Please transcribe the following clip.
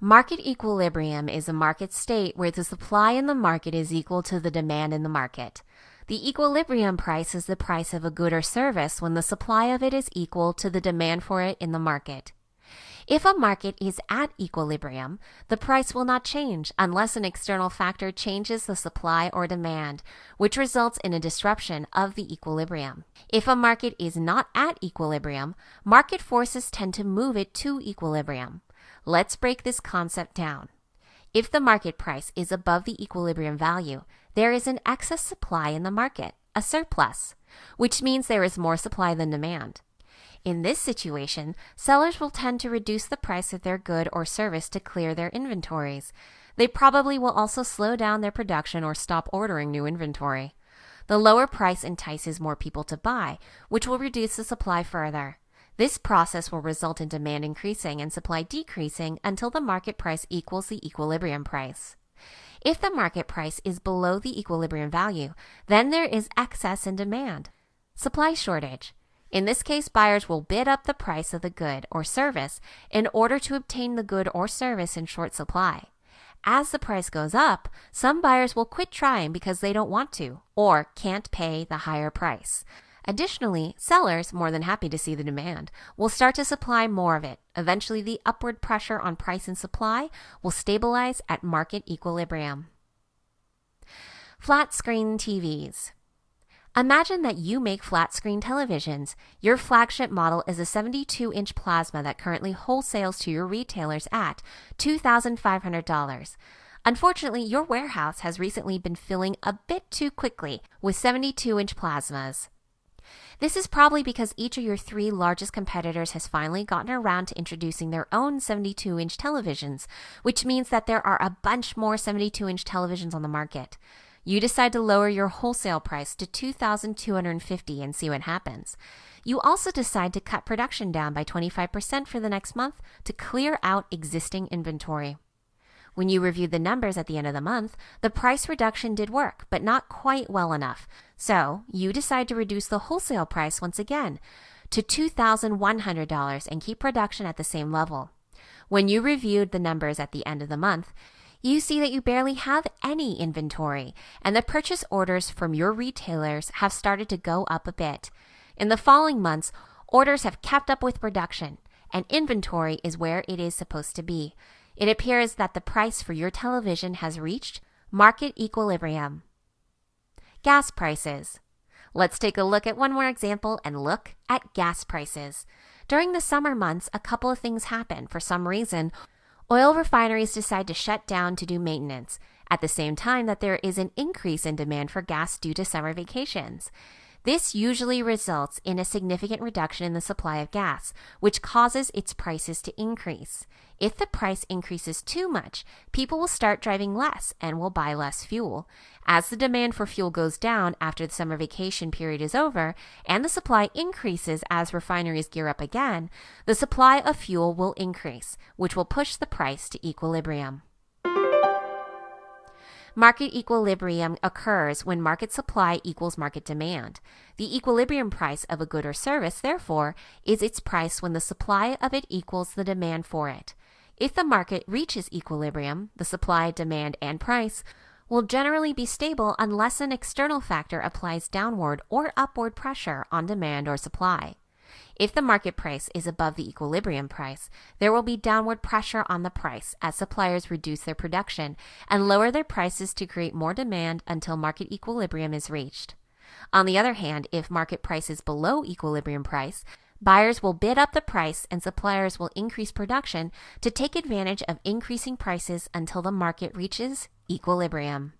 Market equilibrium is a market state where the supply in the market is equal to the demand in the market. The equilibrium price is the price of a good or service when the supply of it is equal to the demand for it in the market. If a market is at equilibrium, the price will not change unless an external factor changes the supply or demand, which results in a disruption of the equilibrium. If a market is not at equilibrium, market forces tend to move it to equilibrium. Let's break this concept down. If the market price is above the equilibrium value, there is an excess supply in the market, a surplus, which means there is more supply than demand. In this situation, sellers will tend to reduce the price of their good or service to clear their inventories. They probably will also slow down their production or stop ordering new inventory. The lower price entices more people to buy, which will reduce the supply further. This process will result in demand increasing and supply decreasing until the market price equals the equilibrium price. If the market price is below the equilibrium value, then there is excess in demand. Supply shortage. In this case, buyers will bid up the price of the good or service in order to obtain the good or service in short supply. As the price goes up, some buyers will quit trying because they don't want to or can't pay the higher price. Additionally, sellers, more than happy to see the demand, will start to supply more of it. Eventually, the upward pressure on price and supply will stabilize at market equilibrium. Flat screen TVs. Imagine that you make flat screen televisions. Your flagship model is a 72-inch plasma that currently wholesales to your retailers at $2,500. Unfortunately, your warehouse has recently been filling a bit too quickly with 72-inch plasmas. This is probably because each of your three largest competitors has finally gotten around to introducing their own 72-inch televisions, which means that there are a bunch more 72-inch televisions on the market. You decide to lower your wholesale price to $2,250 and see what happens. You also decide to cut production down by 25% for the next month to clear out existing inventory. When you reviewed the numbers at the end of the month, the price reduction did work, but not quite well enough. So you decide to reduce the wholesale price once again to $2,100 and keep production at the same level. When you reviewed the numbers at the end of the month, you see that you barely have any inventory, and the purchase orders from your retailers have started to go up a bit. In the following months, orders have kept up with production, and inventory is where it is supposed to be. It appears that the price for your television has reached market equilibrium. Gas prices. Let's take a look at one more example and look at gas prices. During the summer months, a couple of things happen. For some reason, oil refineries decide to shut down to do maintenance, at the same time that there is an increase in demand for gas due to summer vacations. This usually results in a significant reduction in the supply of gas, which causes its prices to increase. If the price increases too much, people will start driving less and will buy less fuel. As the demand for fuel goes down after the summer vacation period is over, and the supply increases as refineries gear up again, the supply of fuel will increase, which will push the price to equilibrium. Market equilibrium occurs when market supply equals market demand. The equilibrium price of a good or service, therefore, is its price when the supply of it equals the demand for it. If the market reaches equilibrium, the supply, demand, and price will generally be stable unless an external factor applies downward or upward pressure on demand or supply. If the market price is above the equilibrium price, there will be downward pressure on the price as suppliers reduce their production and lower their prices to create more demand until market equilibrium is reached. On the other hand, if market price is below equilibrium price, buyers will bid up the price and suppliers will increase production to take advantage of increasing prices until the market reaches equilibrium.